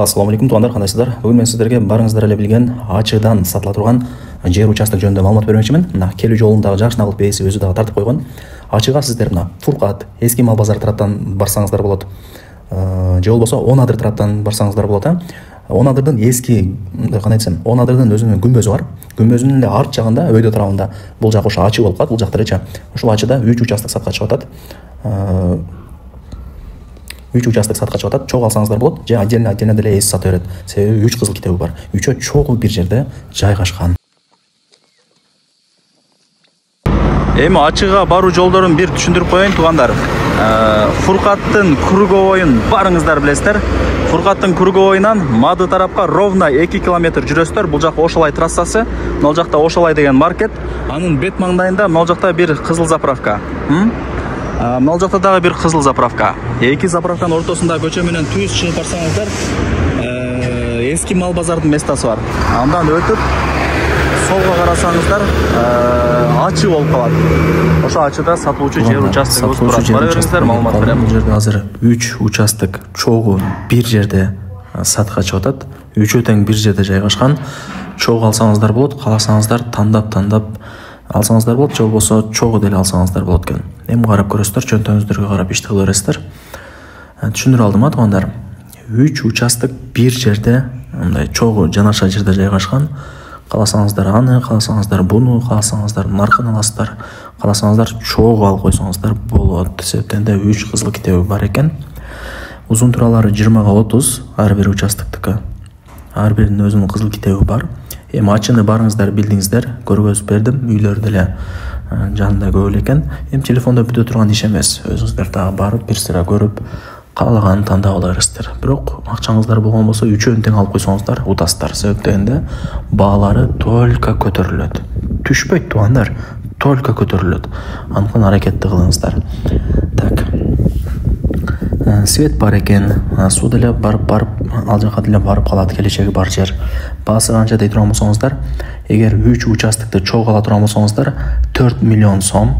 Assalamu alaikum туугандар, кандайсыздар? Бүгүн мен сиздерге барыңыздар эле билген ачыдан сатыла турган жер участок жөнүндө маалымат бермекчимин. Мына келүү жолундагы жакшыналык бээси өзү дагы тартып койгон. Ачыга сиздер мына Фуркат, эски мал базары тараптан барсаңыздар болот. Же болбосо Онадыр тараптан барсаңыздар болот. Онадырдын эски, кандай десем, Онадырдын өзүнүн күмбөзү бар. Күмбөзүнүн эле арт жагында, өйдө тарабында бул жак ошо ачы болуп калат, бул жакта элечи. Ушул ачыда 3 участок сатка чыгып атат. 3 участок сатка чыгып атат. Чогуу алсаңыздар болот, же отдельно деле эс сата берет. Себеби 3 кызыл китеби бар. Үчөө чогуу бир жерде жайгашкан. Эми ачыга баруу жолдорун бир түшүндүрүп коеюн туугандар. Фуркаттын круговойун барыңыздар билесиздер. Фуркаттын круговойунан Мады тарапка ровно 2 километр жүрөсүздөр. Бул жак Ошолай трассасы. Мына жакта Ошолай деген маркет. Анын бет маңдайында мына жакта бир кызыл заправка. Мына жакта дагы бир кызыл заправка. Эки заправканын ортосунда көчө менен түз чыгып барсаңыздар, эски мал базардын местасы бар. Андан өтүп солго карасаңыздар, ачы болуп калат. Ошо ачыда сатылуучу жер участогубуз турат. Бара бериңиздер, маалымат берем. Бул жерде азыр 3 участок чогуу бир жерде сатка чыгып атат. Үчөө тең бир жерде жайгашкан. Чогуу алсаңыздар болот, кааласаңыздар тандап алсаңыздар болот, же болбосо чогуу деле алсаңыздар болот экен. Эми карап көрөсүздөр, чөнтөгүңүздөргө карап ишти кыла бересиздер. Түшүндүрүп алдым туугандар. 3 участок бир жерде, мындай чогуу жанаша жерде жайгашкан. Кааласаңыздар аны, кааласаңыздар буну, кааласаңыздар наркын аласыздар, кааласаңыздар чогуу алып койсоңуздар болот. Себептен да 3 кызыл китеби бар экен. Узун туралары 20га 30 ар бир участоктуку. Ар биринин өзүнүн кызыл китеби бар. Эми ачыны барыңыздар, билдиңиздер, көргөзүп бердим. Үйлөр деле жанында көп эле экен. Эми телефондо бүтө турган иш эмес. Өзүңүздөр дагы барып, бир сыра көрүп, каалаганын тандап ала бересиздер. Бирок акчаңыздар болгон болсо, үчөөнү тең алып койсоңуздар утасыздар. Себептен да баалары только көтөрүлөт. Түшпөйт туугандар, только көтөрүлөт. Анткын аракетти кылыңыздар. Так. Свет бар экен, суу деле барып ал жака деле барып калат, келечеги бар жер. Баасы канча дей турган болсоңуздар, эгер 3 участокты чогуу ала турган болсоңуздар 4 миллион сом,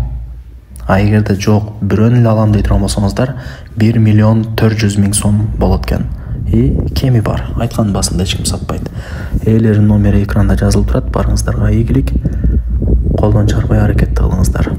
а эгерде жок бирөөнү эле алам дей турган болсоңуздар 1 миллион 400 миң сом болот экен. Кеми бар, айтканын басында эч ким сатпайт. Ээлеринин номери экранда жазылып турат, барыңыздарга ийгилик. Колдон чарбай аракетти кылыңыздар.